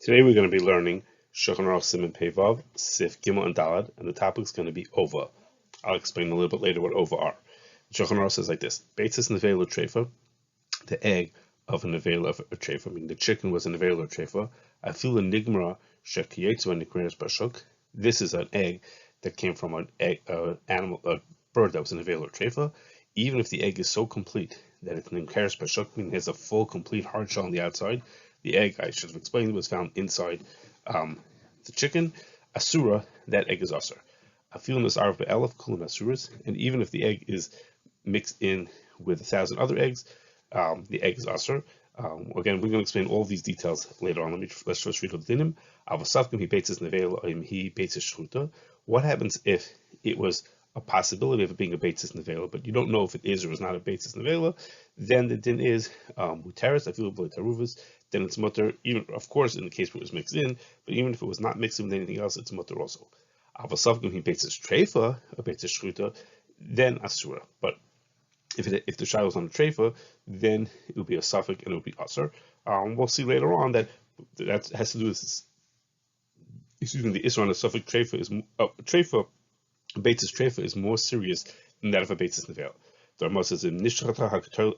Today we're going to be learning Shulchan Aruch Siman Pei Vav, Sif, Gimel, and Dalad, and the topic is going to be ova. I'll explain a little bit later what ova are. Shulchan Aruch says like this: Beitzas neveilah treifa, the egg of a neveilah of a treifa, meaning the chicken was a neveilah treifa. Afilu nigmara shekiyetzu nikreres bashuk. This is an egg that came from an bird that was a neveilah treifa. Even if the egg is so complete that it's nikreres bashuk, meaning it has a full, complete hard shell on the outside. The egg, I should have explained, was found inside the chicken. Asura, that egg is asur. Afilu nisarv be'elef kulam asuras, and even if the egg is mixed in with 1,000 other eggs, the egg is asur. Again, we're going to explain all of these details later on. Let's just read the dinim. Avasavkim he beitzas neveilah, he beitzas shchuta. What happens if it was a possibility of it being a beitzas neveilah, but you don't know if it is or is not a beitzas neveilah? Then the din is muteres afilu b'lo taruvas. Then it's mutter, even of course in the case where it was mixed in, but even if it was not mixed in with anything else, it's mutter also. Avasavkim he beitzas treifa, a beitzas shchuta, then asura. But if the shayla was on a treifa, then it would be a suffix and it would be asur. We'll see later on that has to do with the isra on a suffix treifa is treifa. Beitzas treifa is more serious than that of a beitzas neveilah. The Rama says in Nishrata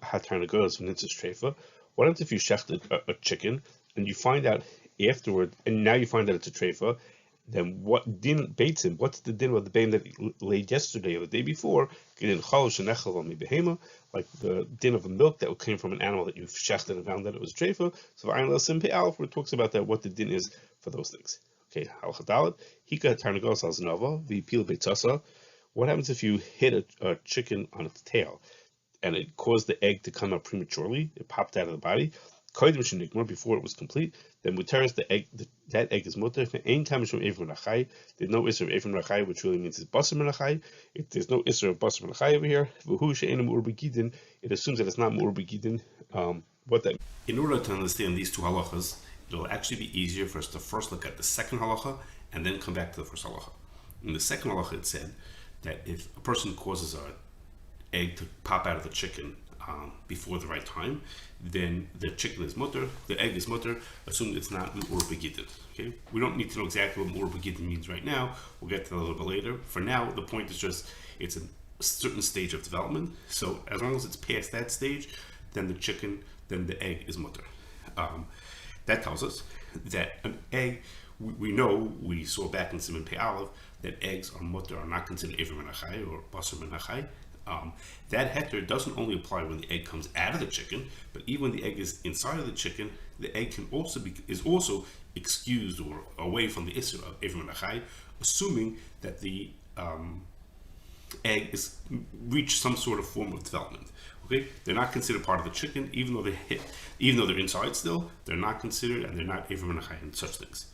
hatarnagolas from nitzas treifa. What happens if you shechted a chicken and you find out afterward, and now you find out it's a treifa? Then what din beitzim? What's the din of the bain that laid yesterday or the day before? Like the din of a milk that came from an animal that you shechted and found that it was treifa. So Ayin Lasim Pei Aleph, where it talks about that, what the din is for those things. Okay, Halacha Dalet. Hika tarnagolas al znava v'pil beitzasa. What happens if you hit a chicken on its tail and it caused the egg to come out prematurely? It popped out of the body. Before it was complete, then muteres the egg. That egg is muter. There's no isser of Ephraim Rachai, which really means it's basar menachai. If there's no isser of basar menachai over here, it assumes that it's not mu'ur begidin. What that? In order to understand these two halachas, it'll actually be easier for us to first look at the second halacha and then come back to the first halacha. In the second halacha, it said that if a person causes an egg to pop out of the chicken before the right time, then the chicken is mutter, the egg is mutter, assume it's not mu'ur begidin. Okay, we don't need to know exactly what mu'ur begidin means right now. We'll get to that a little bit later. For now, the point is just it's a certain stage of development. So as long as it's past that stage, then the egg is mutter. That tells us that an egg, we saw back in Siman Pei Aleph that eggs are mutter, are not considered Ephraim menachai or basar menachai. That heter doesn't only apply when the egg comes out of the chicken, but even when the egg is inside of the chicken, the egg is also excused or away from the isra of Ephraim menachai, assuming that the egg is reached some sort of form of development. Okay, they're not considered part of the chicken, even though they're inside still. They're not considered, and they're not Ephraim menachai and such things.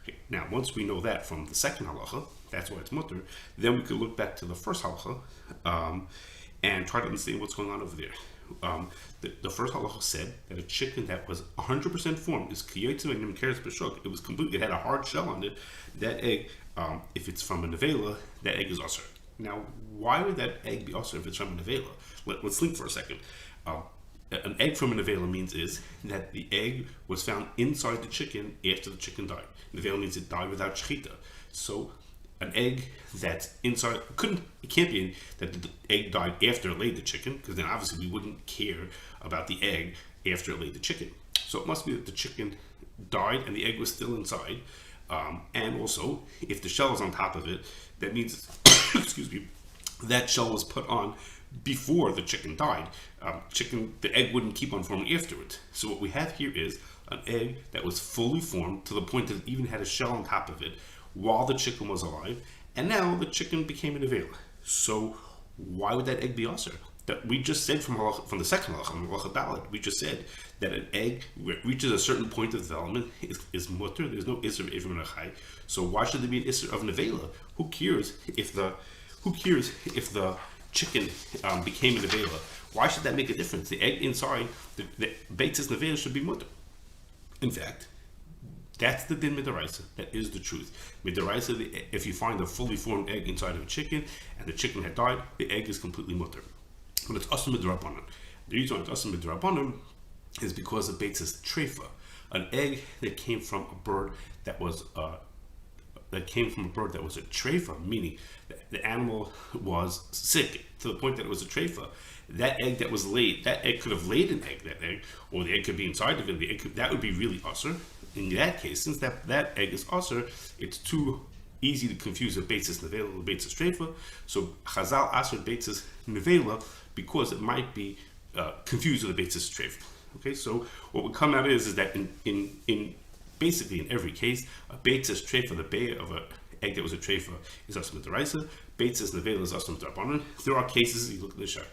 Okay, now once we know that from the second halacha, that's why it's mutter, then we could look back to the first halacha and try to understand what's going on over there. The first halacha said that a chicken that was 100% formed is kiyotzu and nimkeres b'shuk. It was complete. It had a hard shell on it. That egg, if it's from a neveilah, that egg is asur. Now, why would that egg be asur if it's from a neveilah? Let's think for a second. An egg from a neveilah means is that the egg was found inside the chicken after the chicken died. Neveilah means it died without shechita. So an egg that's inside it can't be that the egg died after it laid the chicken, because then obviously we wouldn't care about the egg after it laid the chicken. So it must be that the chicken died and the egg was still inside. And also, if the shell is on top of it, that means excuse me, that shell was put on before the chicken died. The egg wouldn't keep on forming afterwards. So what we have here is an egg that was fully formed to the point that it even had a shell on top of it while the chicken was alive, and now the chicken became a neveilah. So why would that egg be asur? That we just said from the second halacha Dalet, we just said that an egg reaches a certain point of development is mutter. There's no isser of Ephraim menachai. So why should there be an isser of neveilah? Who cares if the chicken became a neveilah? Why should that make a difference? The egg inside the Beitzas neveilah should be mutter. In fact, that's the din midaraisa. That is the truth. Midaraisa, if you find a fully formed egg inside of a chicken and the chicken had died, the egg is completely mutter. But it's asur midrabanan. The reason why it's asur midrabanan is because of Beitzas treifa. An egg that came from a bird that was a treifa, meaning the animal was sick to the point that it was a treifa. That egg that was laid, that egg could have laid an egg, that egg, or the egg could be inside of it. That would be really usher. In that case, since that egg is usher, it's too easy to confuse a Beitzas neveilah with Beitzas treifa. So Chazal asked Beitzas neveilah because it might be confused with a Beitzas treifa. Okay, so what would come out is that in basically in every case, a Beitzas treifa, the bay of an egg that was a treifa, is asum d'oraisa. Beitzas neveilah is asum d'rabbanan. There are cases, you look at the shak,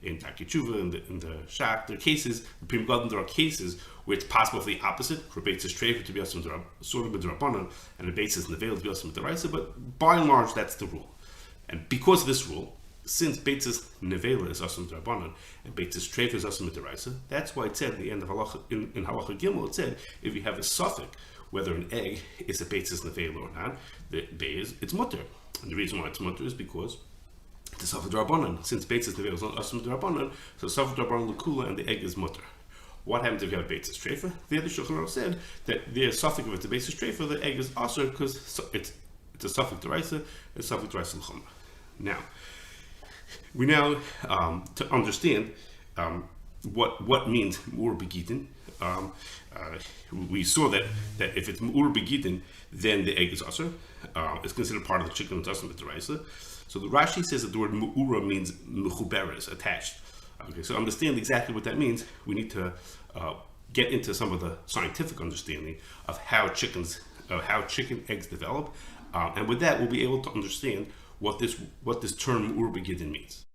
in Taki Tshuva, in the shak, there are cases, the Pri Megadim, there are cases where it's possible for the opposite, for Beitzas treifa to be asum d'rabbanan and a Beitzas neveilah to be asum d'oraisa, but by and large that's the rule. And because of this rule, since Beitzas neveilah is asum d'rabbanan and Beitzas treifa is asum d'oraisa, that's why it said at the end of halacha, in halacha gimel, it said if you have a suffix whether an egg is a Beitzas neveilah or not, it's mutter. And the reason why it's mutter is because it's a suffix d'rabbanan. Since Beitzas neveilah is not asum d'rabbanan, so suffix d'rabbanan l'kula and the egg is mutter. What happens if you have Beitzas treifa? The other Shulchan Aruch said that the suffix of it, the Beitzas treifa, the egg is asur because it's a suffix d'oraisa, it's a suffix d'oraisa l'chumra. Now, we now to understand what means mur begidin. We saw that if it's mur begidin, then the egg is asur. It's considered part of the chicken and asur d'oraisa. So the Rashi says that the word mu'ura means mechuberes, attached. Okay, so to understand exactly what that means, we need to get into some of the scientific understanding of how chicken eggs develop, and with that, we'll be able to understand what this term ur begidin means.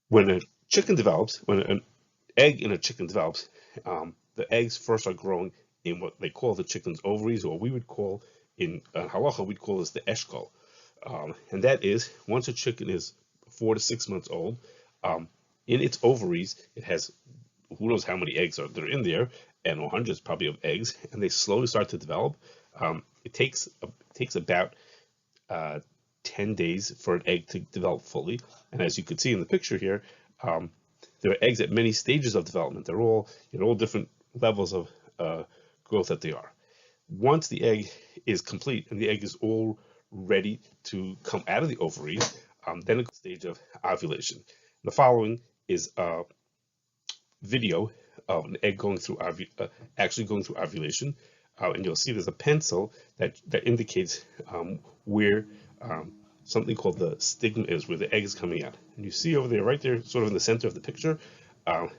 When a chicken develops, when an egg in a chicken develops, the eggs first are growing in what they call the chicken's ovaries, or we would call in halacha, we'd call this the eshkol. And that is, once a chicken is 4 to 6 months old, in its ovaries, it has who knows how many eggs are in there, and or hundreds probably of eggs, and they slowly start to develop. It takes about 10 days for an egg to develop fully, and as you could see in the picture here, there are eggs at many stages of development. They're all at all different levels of growth that they are. Once the egg is complete and the egg is all ready to come out of the ovaries, then it's the stage of ovulation. The following is a video of an egg actually going through ovulation, and you'll see there's a pencil that indicates where something called the stigma is, where the egg is coming out. And you see over there, right there, sort of in the center of the picture,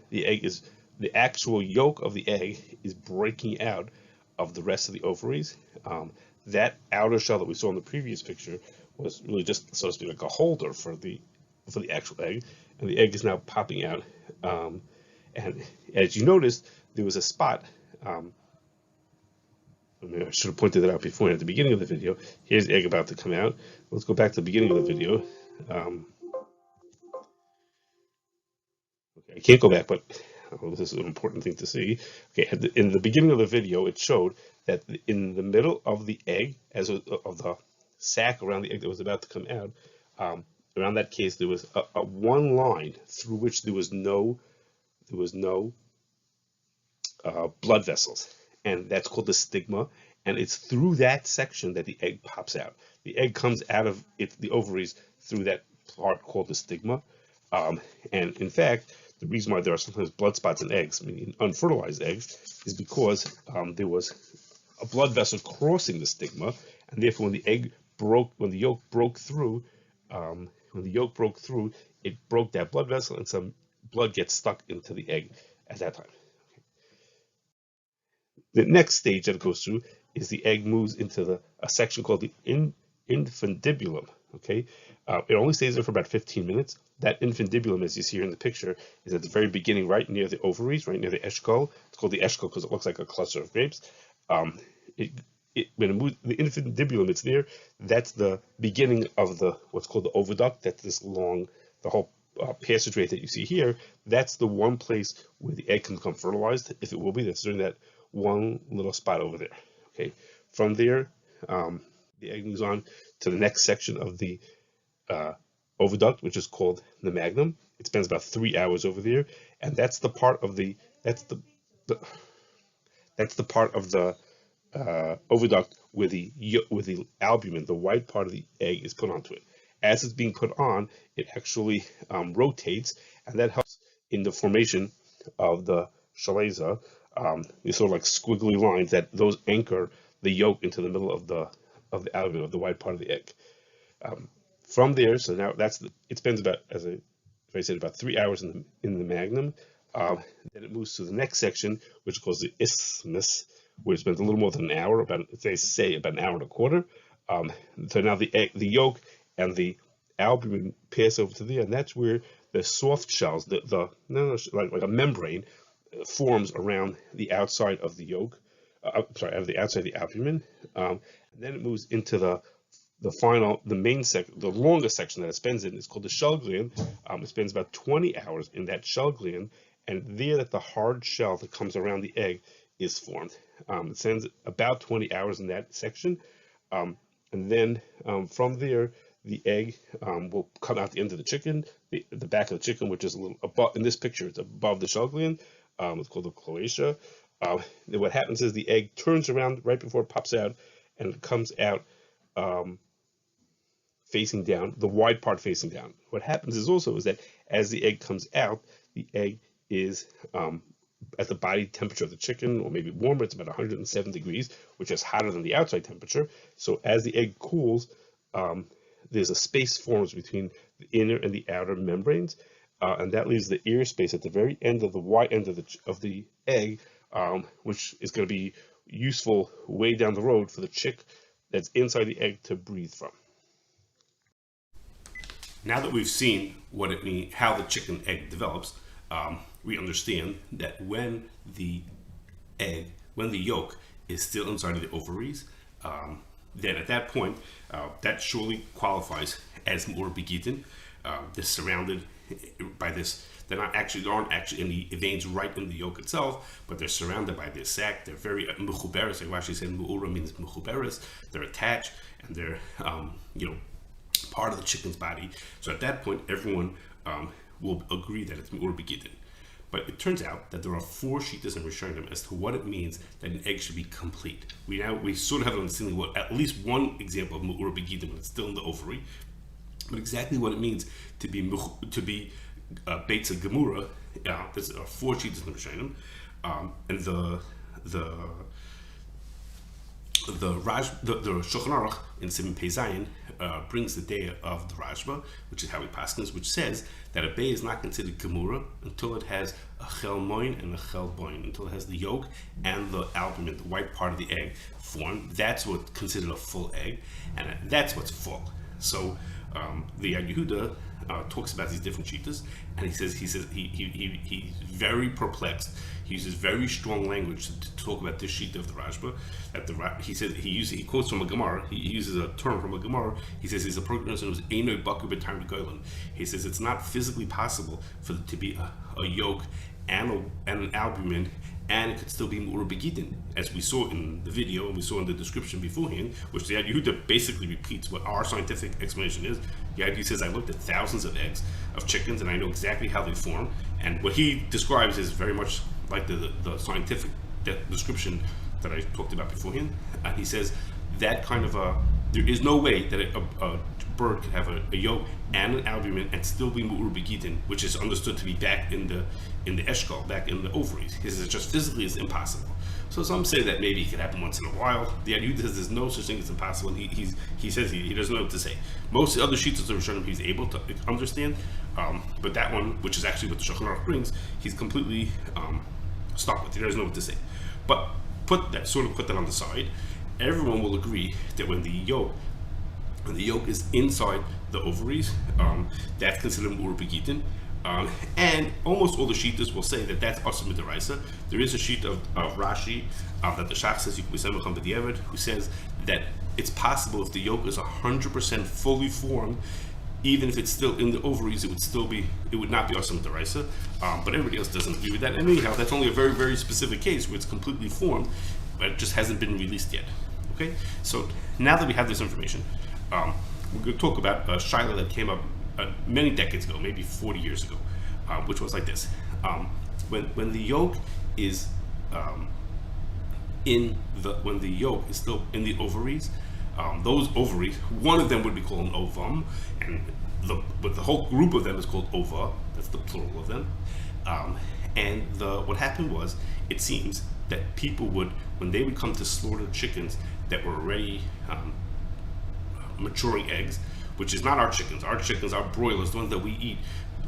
the actual yolk of the egg is breaking out of the rest of the ovaries. That outer shell that we saw in the previous picture was really just, so to speak, like a holder for the actual egg, and the egg is now popping out. And as you noticed, there was a spot. I should have pointed that out before at the beginning of the video. Here's the egg about to come out. Let's go back to the beginning of the video. Okay, I can't go back, but this is an important thing to see. Okay, in the beginning of the video, it showed that in the middle of the egg, of the sac around the egg that was about to come out, around that case, there was a one line through which there was no blood vessels, and that's called the stigma, and it's through that section that the egg pops out. The egg comes out of the ovaries through that part called the stigma, and in fact, the reason why there are sometimes blood spots in eggs, meaning unfertilized eggs, is because there was a blood vessel crossing the stigma, and therefore when the yolk broke through, it broke that blood vessel, and some blood gets stuck into the egg at that time. The next stage that it goes through is the egg moves into a section called the infundibulum. Okay, it only stays there for about 15 minutes. That infundibulum, as you see here in the picture, is at the very beginning, right near the ovaries, right near the eshkol. It's called the eshkol because it looks like a cluster of grapes. When it moves, the infundibulum, it's there. That's the beginning of what's called the oviduct. That's this long, the whole passageway that you see here. That's the one place where the egg can become fertilized, if it will be. That's during that one little spot over there. Okay, from there, the egg moves on to the next section of the oviduct, which is called the magnum. It spends about 3 hours over there, and that's the part of that's That's the part of the oviduct where the albumin, the white part of the egg, is put onto it. As it's being put on, it actually rotates, and that helps in the formation of the shaleza. These sort of like squiggly lines that those anchor the yolk into the middle of the albumin, of the white part of the egg. From there, so now it spends about, as I said, about 3 hours in the magnum. Then it moves to the next section, which is called the isthmus, where it spends a little more than an hour, about an hour and a quarter. So now the yolk and the albumin pass over to there, and that's where the soft shells, like a membrane, forms around the outside of the yolk. The outside of the albumin. And then it moves into the main section, the longest section that it spends in is called the shell gland. It spends about 20 hours in that shell gland, and there that the hard shell that comes around the egg is formed. It spends about 20 hours in that section, and then from there the egg will come out the end of the chicken, the back of the chicken, which is a little above. In this picture, it's above the shell gland. It's called the cloaca. Then what happens is the egg turns around right before it pops out, and it comes out facing down, the wide part facing down. What happens is that as the egg comes out, the egg is at the body temperature of the chicken, or maybe warmer. It's about 107 degrees, which is hotter than the outside temperature. So as the egg cools, there's a space forms between the inner and the outer membranes, and that leaves the air space at the very end of the white end of the egg, which is going to be useful way down the road for the chick that's inside the egg to breathe from. Now that we've seen what it means, how the chicken egg develops, we understand that when the yolk is still inside of the ovaries, then at that point, that surely qualifies as more begitin. They're surrounded by this. There aren't actually any veins right in the yolk itself, but they're surrounded by this sac. They're very mechuberes. Like Rashi said, mu'ura means mechuberes. They're attached, and they're part of the chicken's body. So at that point, everyone will agree that it's mu'ura begitin. But it turns out that there are 4 shittas in Rishonim as to what it means that an egg should be complete. We sort of have an understanding what at least one example of mu'ura begitin when it's still in the ovary, but exactly what it means to be Beitzas gemura. There's 4 shittas in the Rishonim, and the Shulchan Aruch in Siman Pei Zayin brings the day of the Rashba, which is how we paskins, which says that a bay is not considered gemura until it has a chel moin and a chel boin, until it has the yolk and the albumin, the white part of the egg, formed. That's what's considered a full egg, and that's what's full. So the Yad Yehuda talks about these different shittas, and he says he's very perplexed. He uses very strong language to talk about this shita of the Rashba. He said he quotes from a Gemara. He uses a term from a Gemara. He says he's a person who's einoi baku b'tarmi goylin. He says it's not physically possible for there to be a yolk and an albumin, and it could still be mu'ura begitin, as we saw in the video and we saw in the description beforehand, which the Yad Yehuda basically repeats what our scientific explanation is. The Yad Yehuda says, I looked at thousands of eggs of chickens and I know exactly how they form, and what he describes is very much like the scientific description that I talked about beforehand. And he says that kind of there is no way that a bird could have a yolk and an albumin and still be mu'ura begitin, which is understood to be back in the eshkol, back in the ovaries. He says it just physically is impossible. So some say that maybe it could happen once in a while. The Yad says there's no such thing as impossible. He says he doesn't know what to say. Most of the other shittas of Rishonim he's able to understand, but that one, which is actually what the Shulchan Aruch brings, he's completely stuck with. He doesn't know what to say. But put that on the side. Everyone will agree that when the yolk is inside the ovaries, that's considered mu'ura begitin. And almost all the shittas will say that that's asur midaraisa. There is a sheet of Rashi that the Shach says, who says that it's possible if the yolk is 100% fully formed, even if it's still in the ovaries, it would not be asur midaraisa. But everybody else doesn't agree with that. And anyhow, that's only a very, very specific case where it's completely formed, but it just hasn't been released yet. Okay, so now that we have this information, we're going to talk about a shaila that came up many decades ago, maybe 40 years ago, which was like this. When the yolk is when the yolk is still in the ovaries. Those ovaries, one of them would be called an ovum, and the whole group of them is called ova. That's the plural of them. What happened was, it seems that people would, when they would come to slaughter chickens that were already maturing eggs, which is not our chickens. Our chickens, our broilers, the ones that we eat,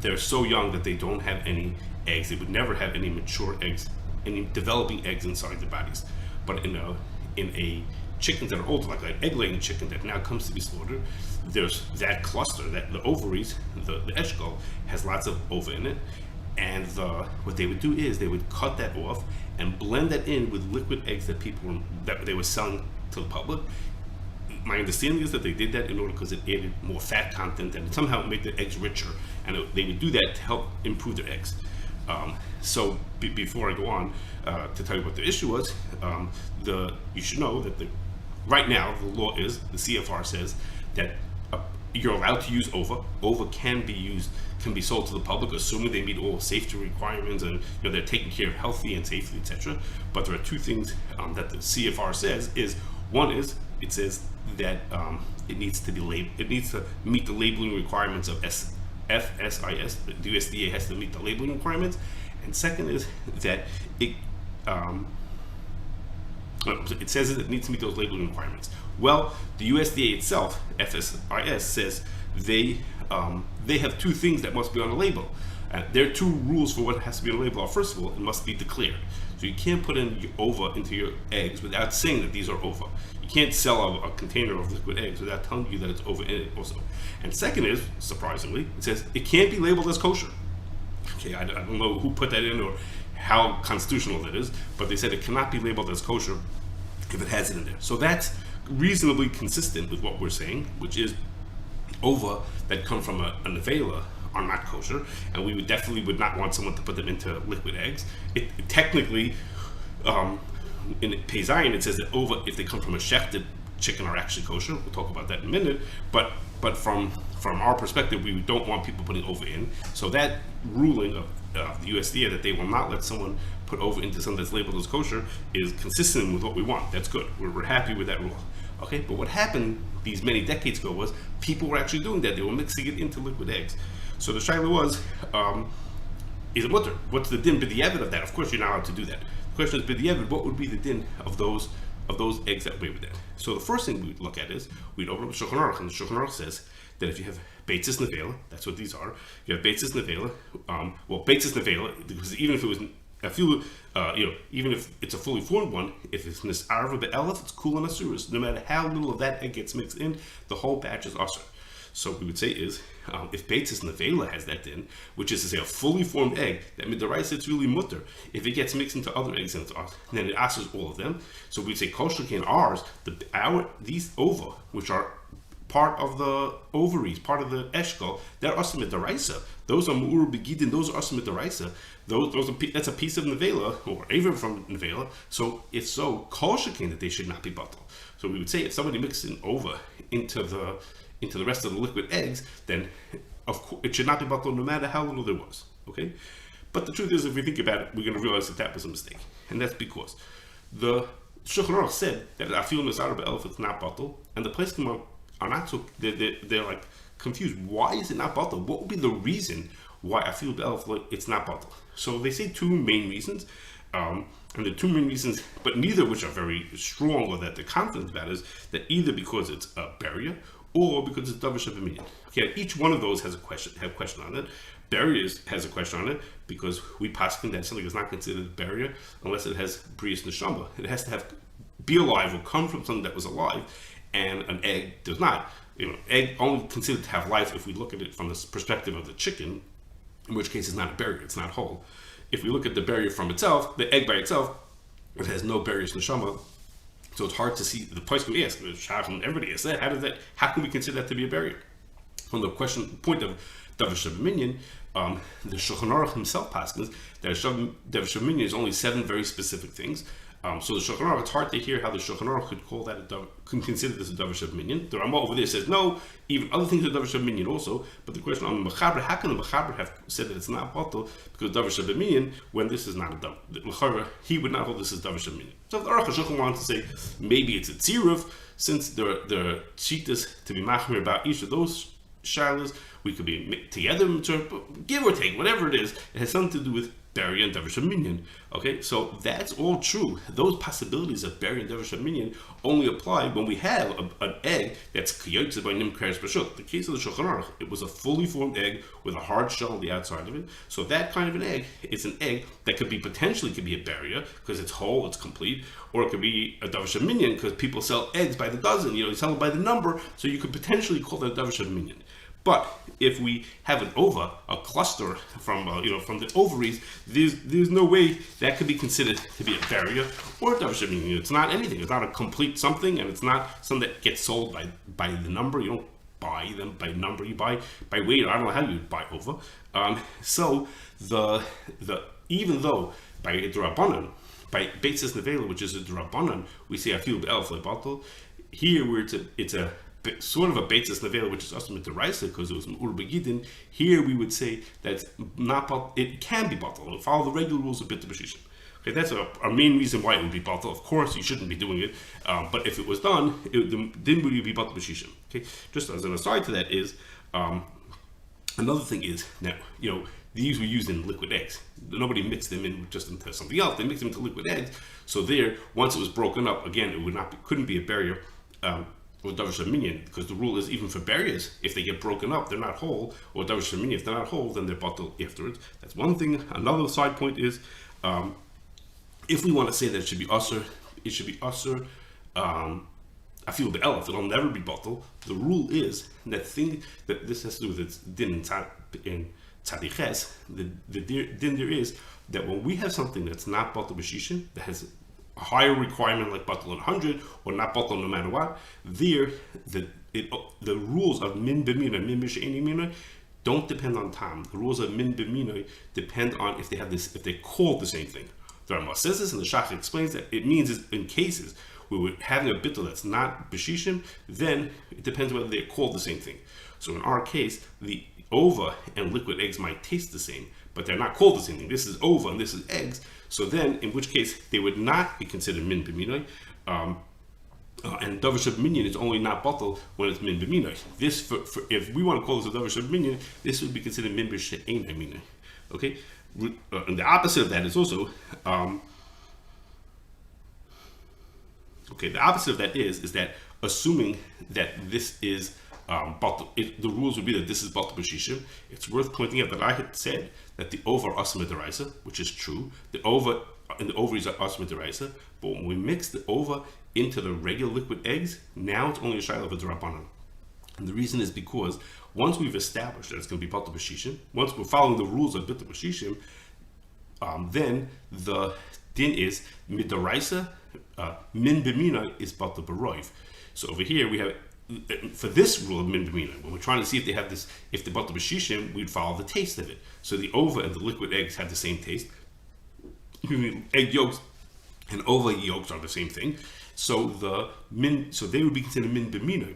they're so young that they don't have any eggs. They would never have any mature eggs, any developing eggs inside their bodies. But in a chickens that are older, like an egg-laying chicken that now comes to be slaughtered, there's that cluster, that the ovaries, the eshkol, has lots of ova in it. And what they would do is they would cut that off and blend that in with liquid eggs that they were selling to the public. My understanding is that they did that in order because it added more fat content and somehow made the eggs richer, and they would do that to help improve their eggs. So before I go on to tell you what the issue was, you should know that right now the law is, the CFR says that you're allowed to use ova. Ova can be sold to the public, assuming they meet all safety requirements and they're taken care of healthy and safely, etc. But there are two things that the CFR says. One is it says that it needs to meet the labeling requirements of FSIS. The USDA has to meet the labeling requirements. And second is that it says it needs to meet those labeling requirements. Well, the USDA itself, FSIS, says they have two things that must be on the label. There are two rules for what has to be on the label. First of all, it must be declared. So you can't put in your ova into your eggs without saying that these are ova. You can't sell a container of liquid eggs without telling you that it's ova in it also. And second is, surprisingly, it says it can't be labeled as kosher. Okay, I don't know who put that in or how constitutional that is, but they said it cannot be labeled as kosher if it has it in there. So that's reasonably consistent with what we're saying, which is ova that come from a neveilah are not kosher, and we definitely would not want someone to put them into liquid eggs. Technically, in Pei Zayin, it says that ova, if they come from a shechted chicken, are actually kosher. We'll talk about that in a minute. But from our perspective, we don't want people putting ova in. So that ruling of the USDA that they will not let someone put ova into something that's labeled as kosher is consistent with what we want. That's good. We're happy with that rule. Okay, but what happened these many decades ago was people were actually doing that. They were mixing it into liquid eggs. So the shaila was, is it mutter? What's the din b'diavad of that? Of course, you're not allowed to do that. The question is b'diavad, what would be the din of those eggs that way with that? So the first thing we'd look at is we'd open up the Shulchan Aruch, and the Shulchan Aruch says that if you have Beitzas neveilah, that's what these are. You have Beitzas neveilah. Beitzas neveilah, because even if it was even if it's a fully formed one, if it's nisarva be'elef, it's kula nasuris. No matter how little of that egg gets mixed in, the whole batch is asur. So what we would say is, if Beitzas neveilah has that din, which is to say a fully formed egg, that midaraisa it's really mutter. If it gets mixed into other eggs, then it asurs all of them. So we'd say kosher can ours, these ova, which are part of the ovaries, part of the eshkol, they're asur midaraisa. Those are mu'ur begidin, those are asur midaraisa. That's a piece of neveilah, or aver from neveilah. So if so, kosher can that they should not be batal. So we would say if somebody mixes an ova into the rest of the liquid eggs, then of course it should not be batal no matter how little there was. Okay, but the truth is, if we think about it, we're going to realize that was a mistake, and that's because the Shulchan Aruch said that afil nisar be'elef it's not batal, and the place are not so they're like confused. Why is it not batal? What would be the reason why afil be'elef it's not batal? So they say two main reasons. And the two main reasons, but neither of which are very strong or that they're confident about, is that either because it's a barrier or because it's davar shebeminyan. Okay, each one of those has a question on it. Barriers has a question on it because we paskin that something is not considered a barrier unless it has brius neshama. It has to be alive or come from something that was alive, and an egg does not. Egg only considered to have life if we look at it from the perspective of the chicken, in which case it's not a barrier, it's not whole. If we look at the barrier from itself, the egg by itself, it has no barriers neshama, so it's hard to see. The place can be asked, everybody asks that, how can we consider that to be a barrier? From the point of davar shebeminyan, the Shulchan Aruch himself paskins that davar shebeminyan is only 7 very specific things. So the Shulchan Aruch, it's hard to hear how the Shulchan Aruch could consider this a davar sheminyan. The Rama over there says no, even other things are davar sheminyan also. But the question on the Mechaber, how can the Mechaber have said that it's not batal because davar sheminyan when this is not a davar? He would not hold this as davar sheminyan. So if the Aruch HaShulchan wanted to say maybe it's a tziruf, since the cheetahs to be machmir about each of those shilas, we could be together, give or take, whatever it is. It has something to do with Beri and Davar Sheminyan. Okay, so that's all true. Those possibilities of Beri and Davar Sheminyan only apply when we have an egg that's kiyotze by nim kares b'shut. The case of the Shulchan Aruch, it was a fully formed egg with a hard shell on the outside of it. So that kind of an egg, it's an egg that could be potentially a Beri because it's whole, it's complete, or it could be a Davar Sheminyan because people sell eggs by the dozen. You sell it by the number, so you could potentially call that a Davar Sheminyan. But if we have an ova, a cluster from from the ovaries, there's no way that could be considered to be a barrier or a davar sheminyan. It's not anything. It's not a complete something, and it's not something that gets sold by the number. You don't buy them by number. You buy by weight. I don't know how you buy ova. So the even though by Drabanan, by Beitzas neveilah, which is a Drabanan, we say afil be'elf lebatal. Here where it's a sort of a Beitzas neveilah, which is also with the Raisa because it was Ur Begidin. Here we would say that it can be batal. It will follow the regular rules of Bit B'Shishim. Okay, that's our main reason why it would be batal. Of course, you shouldn't be doing it, but if it was done, then would be batal B'Shishim. Okay, just as an aside to that is another thing is now these were used in liquid eggs. Nobody mixed them in just into something else. They mixed them into liquid eggs. So there, once it was broken up, again, it couldn't be a barrier. Or davar sheminyan, because the rule is even for barriers, if they get broken up, they're not whole. Or davar sheminyan, if they're not whole, then they're batal afterwards. That's one thing. Another side point is, if we want to say that it should be usher, afil be'elef, it'll never be batal. The rule is that this has to do with its din in tzadiches. The din there is that when we have something that's not batal b'shishim, that has a higher requirement like batal 100 or not batal no matter what, the rules of min b'mina, min b'she'eni mina, don't depend on time. The rules of min b'mina depend on if they call the same thing. The Rama says this, and the Shach explains that it means in cases where we're having a bittul that's not b'shishim, then it depends whether they're called the same thing. So in our case, the ova and liquid eggs might taste the same, but they're not called the same thing. This is ova and this is eggs. So then, in which case, they would not be considered min b'minoi. And davar sheminyan is only not batal when it's min b'minoi. This, if we want to call this a davar sheminyan, this would be considered min b'she'ein minoi. Okay? And the opposite of that is also, the opposite of that is that assuming that this is batal, the rules would be that this is batal b'shishim. It's worth pointing out that I had said that the ova are asma deraisa, which is true. The ova and the ovaries are asma deraisa, but when we mix the ova into the regular liquid eggs, now it's only a shayla of a drabanan. And the reason is because once we've established that it's going to be batal b'shishim, once we're following the rules of batal b'shishim, then the din is midaraisa, min b'mina is batal b'roiv. So over here we have, for this rule of min b'mina, when we're trying to see if they have this, if the batal b'shishim, we'd follow the taste of it. So the ova and the liquid eggs have the same taste. Egg yolks and ova yolks are the same thing. So they would be considered min b'mina.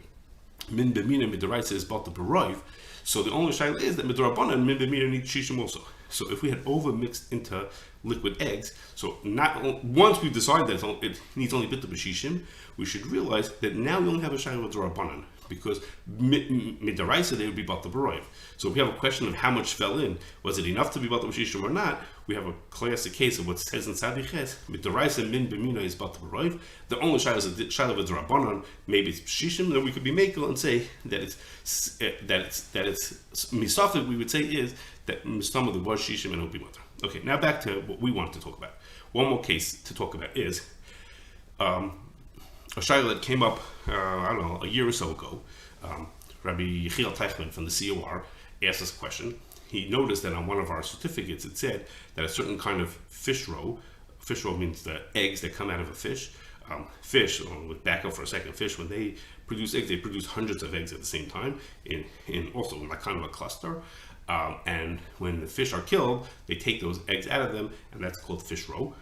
Min b'mina midaraisa is batal b'roiv. So the only shayla is that midrabanan and min b'mina need shishim also. So if we had ova mixed into liquid eggs, so once we decide that it needs only bit of b'shishim, we should realize that now we only have a shayla of drabanan, because midaraisa they would be batal b'roiv. So if we have a question of how much fell in, was it enough to be batal b'shishim or not? We have a classic case of what says in Sadiches, midaraisa min b'mina is batal b'roiv. The only shayla is a shayla of drabanan. Maybe it's b'shishim. Then we could be makel and say that it's misafik. We would say is that mistama the was shishim and it would be mutter. Okay, now back to what we wanted to talk about. One more case to talk about is a shayla that came up, a year or so ago. Rabbi Yechiel Teichman from the COR asked us a question. He noticed that on one of our certificates it said that a certain kind of fish roe means the eggs that come out of a fish. Fish, back up for a second, fish, when they produce eggs, they produce hundreds of eggs at the same time, in like kind of a cluster. And when the fish are killed, they take those eggs out of them, and that's called fish roe.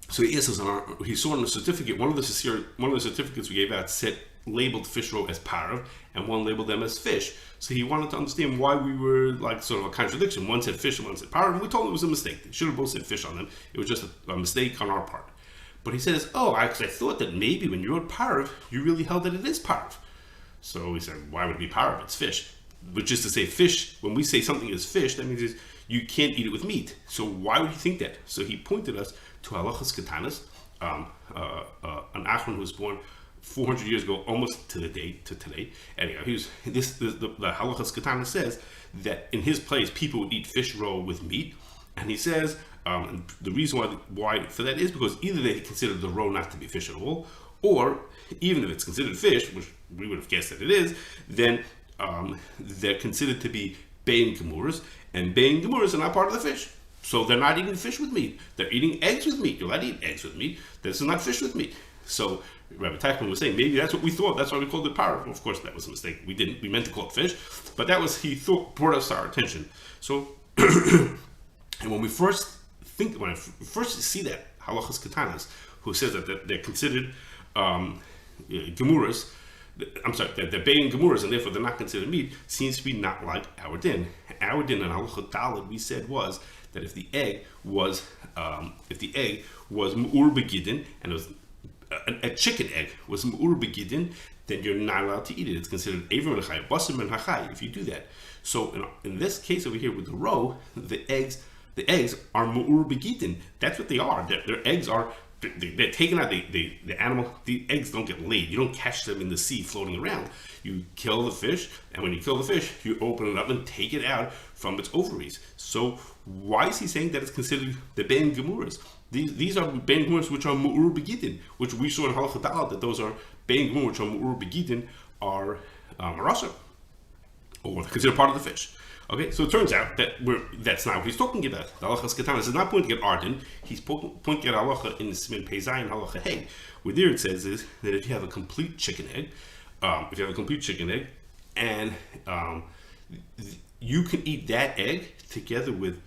So he asked us he saw on the certificate, one of the certificates we gave out said labeled fish roe as parav, and one labeled them as fish. So he wanted to understand why we were like sort of a contradiction. One said fish and one said parav, and we told him it was a mistake. They should have both said fish on them. It was just a mistake on our part. But he says, I thought that maybe when you wrote parav, you really held that it is parav. So we said, why would it be parav? It's fish. Which is to say fish, when we say something is fish, that means you can't eat it with meat. So why would you think that? So he pointed us to halachas ketanas, an Achron who was born 400 years ago, almost to today. Anyhow, the halachas ketanas says that in his place, people would eat fish roe with meat. And he says, the reason why for that is because either they consider the roe not to be fish at all, or even if it's considered fish, which we would have guessed that it is, then they're considered to be bein gemuras, and bein gemuras are not part of the fish. So they're not eating fish with meat. They're eating eggs with meat. You're allowed to eat eggs with meat. This is not fish with meat. So Rabbi Tachman was saying, maybe that's what we thought. That's why we called it parav. Well, of course, that was a mistake. We didn't. We meant to call it fish. But that was, brought us to our attention. So, and when I first see that, halachas ketanas, who says that they're considered gemuras, that they're bein gemuras and therefore they're not considered meat, seems to be not like our din. Our din in halachah daled we said was that if the egg was mu'ur begidin, and it was a chicken egg was mu'ur begidin, then you're not allowed to eat it. It's considered avim l'chai, basar min hachai if you do that. So in this case over here with the roe, the eggs are mu'ur begidin. That's what they are. Their eggs are. They're taken out. The animal. The eggs don't get laid. You don't catch them in the sea floating around. You kill the fish, and when you kill the fish, you open it up and take it out from its ovaries. So why is he saying that it's considered the bein gemuras? These are bein gemuras which are mu'ur begidin, which we saw in halachah daled that those are bein gemuras which are mu'ur begidin are rasa, or considered part of the fish. Okay, so it turns out that that's not what he's talking about. The halachas ketanas is not pointing at Arden. He's pointing at halacha in the Siman Pei Zayin halacha Hey, where there it says is that if you have a complete chicken egg, and you can eat that egg together with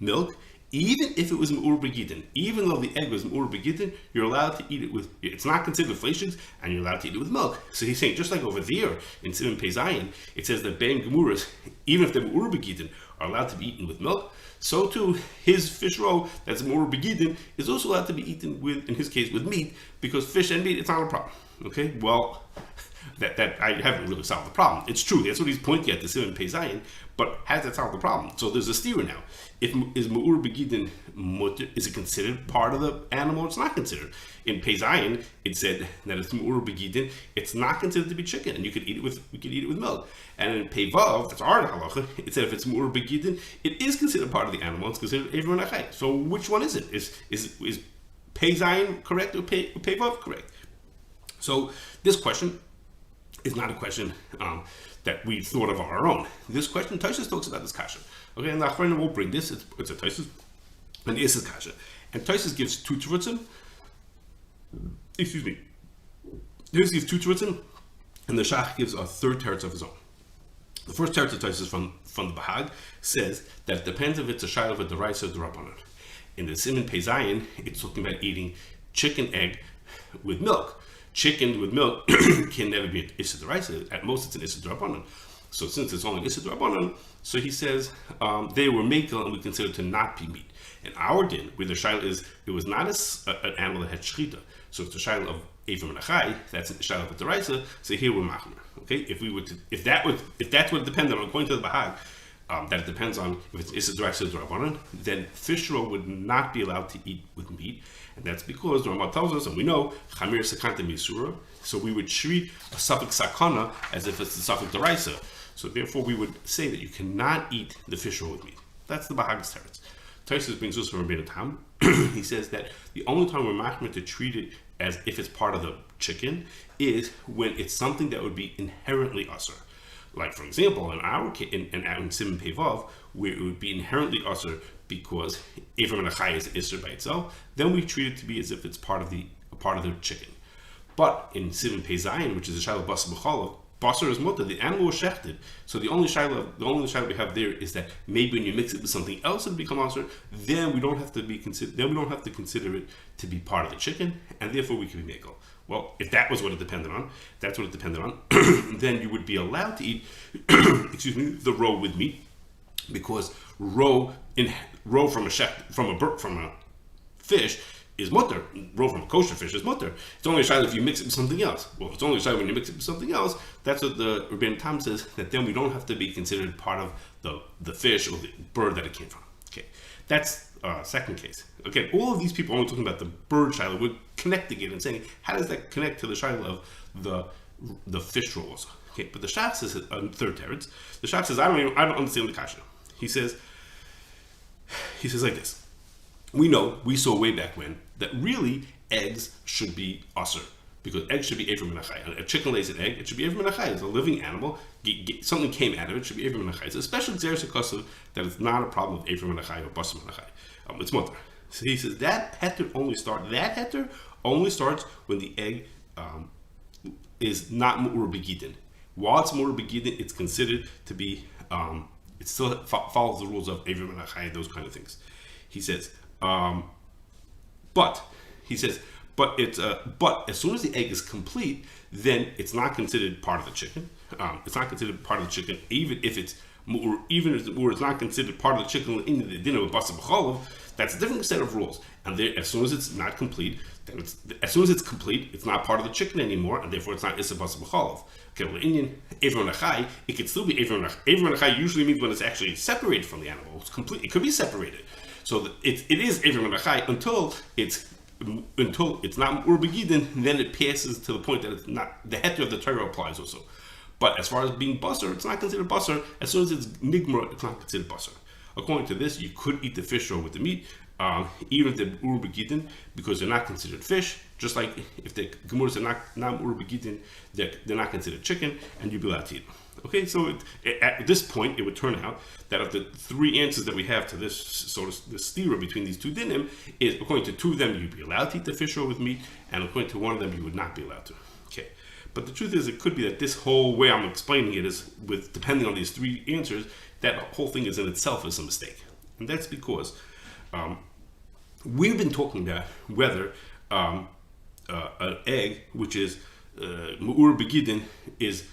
milk, even if it was mu'ur begidin. Even though the egg was mu'ur begidin, you're allowed to eat it with, it's not considered fleishigs, and you're allowed to eat it with milk. So he's saying, just like over there in Siman Pei Zayin, it says that bein gemuras, even if they're mu'ur begidin, are allowed to be eaten with milk. So too, his fish roe that's mu'ur begidin is also allowed to be eaten with, in his case, with meat, because fish and meat, it's not a problem. Okay, well, that I haven't really solved the problem. It's true, that's what he's pointing at, the Siman Pei Zayin, but has that solved the problem? So there's a steer now. Is mu'ur begidin mutter, is it considered part of the animal? It's not considered. In Pei Zayin, it said that it's mu'ur begidin. It's not considered to be chicken, and we could eat it with milk. And in Pei Vav, that's our halacha, it said if it's mu'ur begidin, it is considered part of the animal. It's considered everyone achai. So which one is it? Is Pei Zayin correct or Pei Vav correct? So this question is not a question that we thought of on our own. This question, Tosfos talks about this kasha. Okay, and the Achronim will bring this. It's a Tosfos, and this is kasha. And Tosfos gives two terutzim. Excuse me. Tosfos gives two terutzim, and the Shach gives a third teretz of his own. The first teretz of Tosfos from the Bahag says that it depends if it's a shayla of a deraisa or derabanan. In the Siman Pei Zayin, it's talking about eating chicken egg with milk. Chicken with milk can never be an issa deraisa. At most, it's an issa derabanan. So since it's only issa derabanan, so he says they were mekel and we consider to not be meat. In our din, where the shayla is, it was not an animal that had shechita. So it's the shayla of avim and achai. That's the shayla of deraisa. So here we're machmer. Okay, if that's what it depended on, according to the Bahag, that it depends on if it's issa deraisa or derabanan, then fish roe would not be allowed to eat with meat. And that's because the Rambam tells us, and we know, Chamir Sakanta Misura, so we would treat a suffix sakana as if it's the suffix deraisa. So therefore we would say that you cannot eat the fish roe with meat. That's the Bahag's teretz. Tosfos brings us from Rabbeinu Tam. He says that the only time we're machmir to treat it as if it's part of the chicken is when it's something that would be inherently usher. Like for example, in our case, in Siman Pei Vav, where it would be inherently usher because avim and achai is isser by itself, then we treat it to be as if it's part of the chicken. But in Siman Pei Zayin, which is a shayla basar b'cholov, basar is mutter. The animal was shechted. So the only shaila we have there is that maybe when you mix it with something else and become asur, then we don't have to consider it to be part of the chicken, and therefore we can be mekel. Well, if that was what it depended on, then you would be allowed to eat, the roe with meat, because roe from a fish is mutter. Roe from a kosher fish is mutter. It's only a shayla if you mix it with something else. Well, it's only a shayla when you mix it with something else. That's what the Rabbeinu Tam says, that then we don't have to be considered part of the fish or the bird that it came from. Okay, that's second case. Again, all of these people only talking about the bird shayla. We're connecting it and saying, how does that connect to the shayla of the fish roll also? Okay, but the Shach says a third teretz. The Shach says, I don't understand the kasha. He says like this. We saw way back when that really eggs should be asur, because eggs should be ever menachai. A chicken lays an egg, it should be ever menachai. It's a living animal. Something came out of it, should be ever menachai. It's a special xeris akasav that it's not a problem of ever menachai or basar menachai. It's mutter. So he says that heter only starts when the egg is not mu'ur begidin. While it's mu'ur begidin, it's considered to be it still follows the rules of ever menachai, those kind of things. He says. But as soon as the egg is complete, then it's not considered part of the chicken. It's not considered part of the chicken, even if it's not considered part of the chicken in the dinner with basar b'chalav. That's a different set of rules. And as soon as it's not complete, as soon as it's complete, it's not part of the chicken anymore, and therefore it's not issa basar b'chalav. Okay, well, Indian ever menachai, it could still be ever menachai. Ever menachai usually means when it's actually separated from the animal. It's complete. It could be separated. So it is ever menachai until it's not mu'ur begidin, then it passes to the point that it's not, the heter of the Torah applies also. But as far as being basar, it's not considered basar. As soon as it's nigmar, it's not considered basar. According to this, you could eat the fish roe with the meat, even if they're mu'ur begidin, because they're not considered fish. Just like if the gemuras are not mu'ur begidin, they're not considered chicken, and you'd be allowed to eat them. Okay, so at this point, it would turn out that of the three answers that we have to this sort of the stira between these two dinim, is according to two of them, you'd be allowed to eat the fish roe with meat, and according to one of them, you would not be allowed to. Okay, but the truth is, it could be that this whole way I'm explaining it is, depending on these three answers, that whole thing is in itself is a mistake, and that's because we've been talking about whether an egg, which is mu'ur begidin, is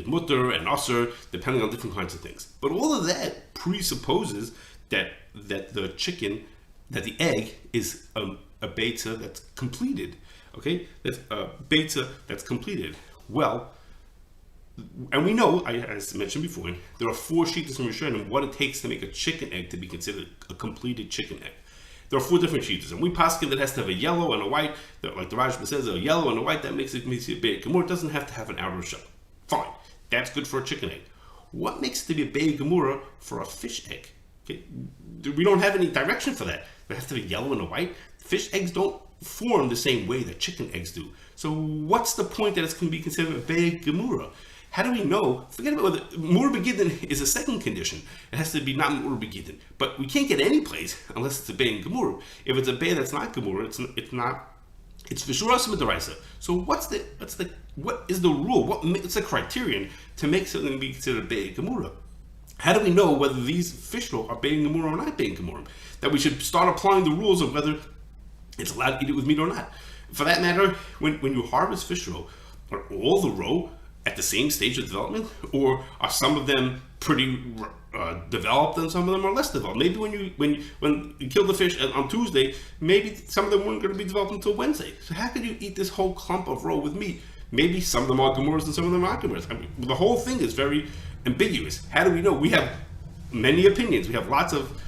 mutter and asur, depending on different kinds of things. But all of that presupposes that the egg is a beitzah that's completed. Okay, that's a beitzah that's completed. Well, and we know, as mentioned before, there are 4 shittas in Rishonim what it takes to make a chicken egg to be considered a completed chicken egg. There are 4 different shittas, and we paskin that has to have a yellow and a white, like the Rashba says, a yellow and a white, that makes it a be'er gemura. It doesn't have to have an outer shell. Fine, that's good for a chicken egg. What makes it to be a be'er gemura for a fish egg? Okay, we don't have any direction for that. It has to be yellow and a white. Fish eggs don't form the same way that chicken eggs do. So what's the point that it's going to be considered a be'er gemura? How do we know? Forget about whether mu'ur begidin is a second condition. It has to be not mu'ur begidin. But we can't get any place unless it's a be'er gemura. If it's a be'er that's not gemura, it's not. It's for sure asur d'oraisa. So what is the rule? What's the criterion to make something be considered be'er gemura? How do we know whether these fish roe are be'er gemura or not be'er gemura? That we should start applying the rules of whether it's allowed to eat it with meat or not. For that matter, when you harvest fish roe, are all the roe at the same stage of development, or are some of them pretty developed and some of them are less developed? Maybe when you kill the fish on Tuesday, maybe some of them weren't going to be developed until Wednesday. So how could you eat this whole clump of roe with meat? Maybe some of them are gemuras and some of them are not gemuras. I mean, the whole thing is very ambiguous. How do we know? We have many opinions. We have lots of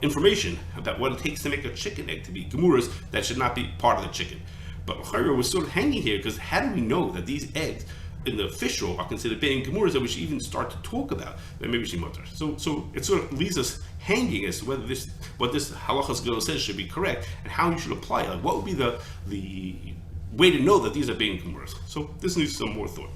information about what it takes to make a chicken egg to be gemuras that should not be part of the chicken. But Chayra was sort of hanging here, because how do we know that these eggs in the fish roe are considered be'er gemuras that we should even start to talk about? That maybe she mutter. So it sort of leaves us hanging as to whether what this halachas gadol says should be correct, and how you should apply it. Like, what would be the way to know that these are be'er gemuras? So this needs some more thought.